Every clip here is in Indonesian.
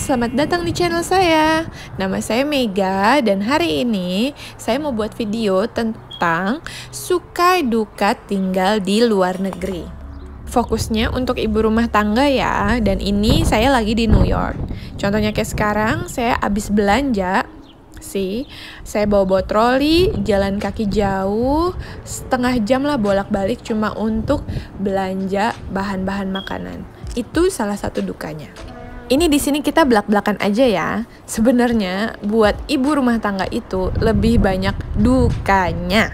selamat datang di channel saya. Nama saya Mega dan hari ini saya mau buat video tentang suka duka tinggal di luar negeri. Fokusnya untuk ibu rumah tangga ya, dan ini saya lagi di New York. Contohnya kayak sekarang saya habis belanja sih. Saya bawa troli, jalan kaki jauh, setengah jam lah bolak-balik cuma untuk belanja bahan-bahan makanan. Itu salah satu dukanya. Ini di sini kita belak-belakan aja ya. Sebenarnya buat ibu rumah tangga itu lebih banyak dukanya.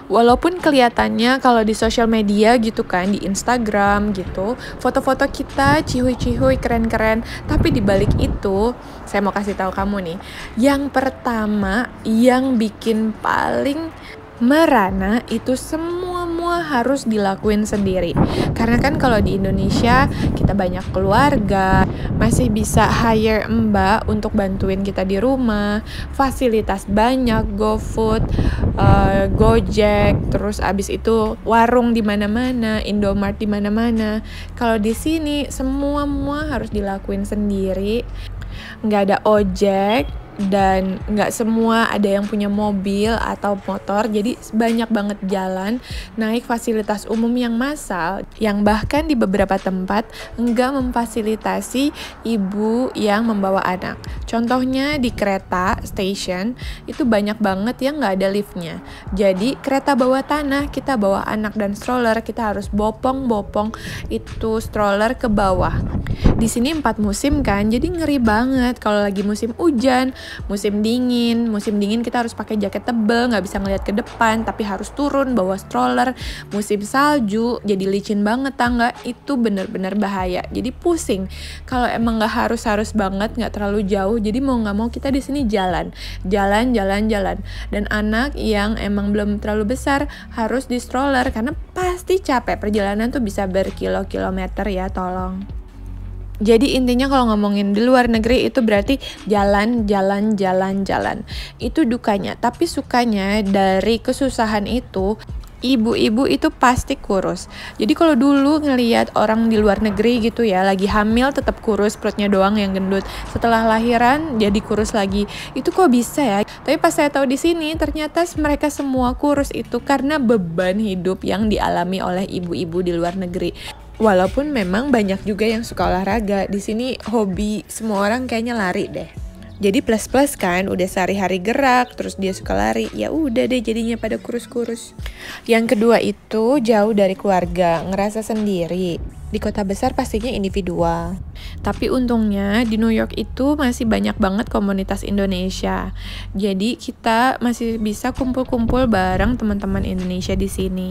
Walaupun kelihatannya kalau di sosial media gitu kan, di Instagram gitu, foto-foto kita cihuy-cihuy keren-keren, tapi di balik itu saya mau kasih tahu kamu nih, yang pertama yang bikin paling merana itu semua harus dilakuin sendiri. Karena kan kalau di Indonesia kita banyak keluarga, masih bisa hire mbak untuk bantuin kita di rumah, fasilitas banyak, GoFood, Gojek, terus abis itu warung di mana-mana, Indomart di mana-mana. Kalau di sini semua harus dilakuin sendiri, nggak ada ojek. Dan nggak semua ada yang punya mobil atau motor, jadi banyak banget jalan naik fasilitas umum yang massal, yang bahkan di beberapa tempat nggak memfasilitasi ibu yang membawa anak. Contohnya di kereta station itu banyak banget yang nggak ada liftnya. Jadi kereta bawah tanah, kita bawa anak dan stroller, kita harus bopong itu stroller ke bawah. Di sini 4 musim kan, jadi ngeri banget kalau lagi musim hujan. Musim dingin kita harus pakai jaket tebel, nggak bisa ngeliat ke depan, tapi harus turun bawa stroller. Musim salju, jadi licin banget tangga, itu bener-bener bahaya. Jadi pusing. Kalau emang nggak harus banget, nggak terlalu jauh, jadi mau nggak mau kita di sini jalan. Dan anak yang emang belum terlalu besar harus di stroller karena pasti capek. Perjalanan tuh bisa berkilo-kilometer ya, tolong. Jadi intinya kalau ngomongin di luar negeri itu berarti jalan. Itu dukanya. Tapi sukanya dari kesusahan itu, ibu-ibu itu pasti kurus. Jadi kalau dulu ngelihat orang di luar negeri gitu ya, lagi hamil tetap kurus, perutnya doang yang gendut. Setelah lahiran jadi kurus lagi. Itu kok bisa ya? Tapi pas saya tahu di sini ternyata mereka semua kurus itu karena beban hidup yang dialami oleh ibu-ibu di luar negeri. Walaupun memang banyak juga yang suka olahraga, di sini hobi semua orang kayaknya lari deh. Jadi plus kan, udah sehari-hari gerak, terus dia suka lari, ya udah deh jadinya pada kurus-kurus. Yang kedua itu jauh dari keluarga, ngerasa sendiri. Di kota besar pastinya individual. Tapi untungnya di New York itu masih banyak banget komunitas Indonesia. Jadi kita masih bisa kumpul-kumpul bareng teman-teman Indonesia di sini.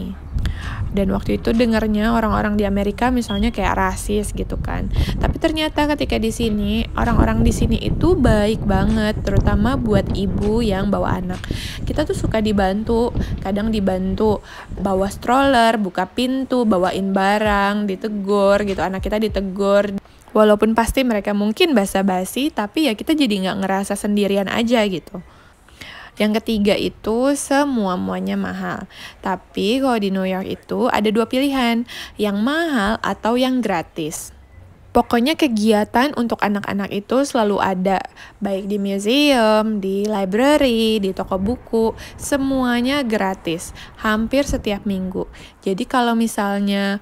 Dan waktu itu dengarnya orang-orang di Amerika misalnya kayak rasis gitu kan. Tapi ternyata ketika di sini, orang-orang di sini itu baik banget, terutama buat ibu yang bawa anak. Kita tuh suka dibantu, kadang dibantu bawa stroller, buka pintu, bawain barang, ditegur gitu, anak kita ditegur. Walaupun pasti mereka mungkin basa-basi, tapi ya kita jadi nggak ngerasa sendirian aja gitu. Yang ketiga itu semua-muanya mahal. Tapi kalau di New York itu ada 2 pilihan, yang mahal atau yang gratis. Pokoknya kegiatan untuk anak-anak itu selalu ada, baik di museum, di library, di toko buku, semuanya gratis, hampir setiap minggu. Jadi kalau misalnya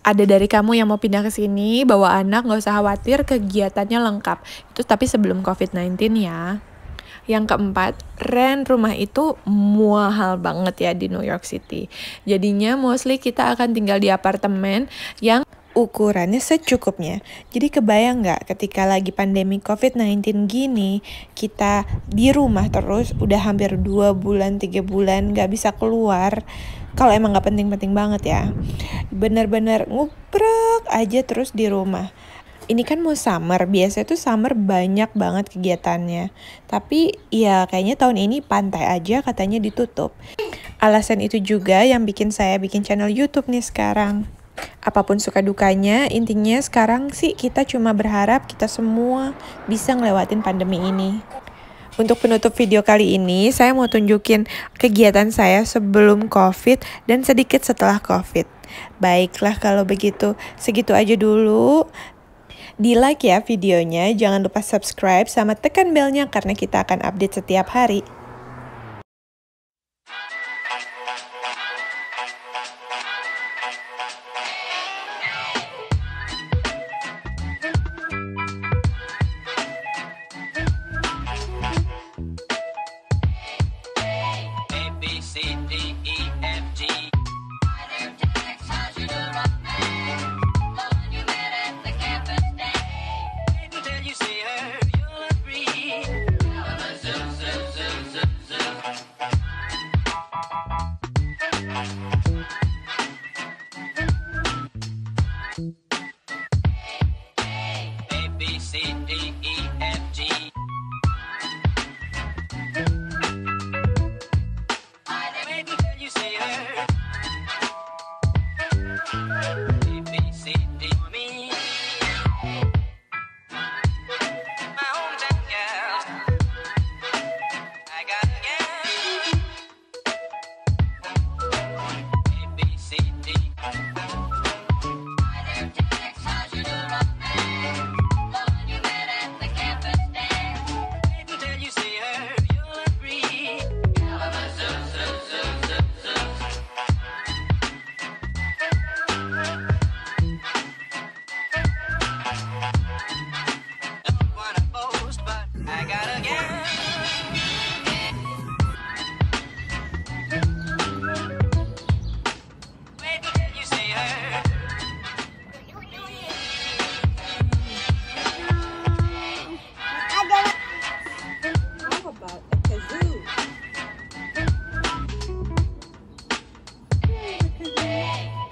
ada dari kamu yang mau pindah ke sini, bawa anak, nggak usah khawatir, kegiatannya lengkap. Itu tapi sebelum COVID-19 ya. Yang keempat, rent rumah itu mahal banget ya di New York City. Jadinya mostly kita akan tinggal di apartemen yang ukurannya secukupnya. Jadi kebayang nggak ketika lagi pandemi COVID-19 gini, kita di rumah terus udah hampir 2 bulan, 3 bulan nggak bisa keluar. Kalau emang nggak penting-penting banget ya. Bener-bener nguprek aja terus di rumah. Ini kan mau summer, biasanya tuh summer banyak banget kegiatannya. Tapi ya kayaknya tahun ini pantai aja katanya ditutup. Alasan itu juga yang bikin saya bikin channel YouTube nih sekarang. Apapun suka dukanya, intinya sekarang sih kita cuma berharap kita semua bisa ngelewatin pandemi ini. Untuk penutup video kali ini, saya mau tunjukin kegiatan saya sebelum COVID dan sedikit setelah COVID. Baiklah kalau begitu, segitu aja dulu. Di-like ya videonya, jangan lupa subscribe sama tekan belnya karena kita akan update setiap hari.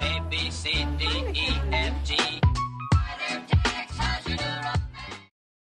A, B, C, D, E,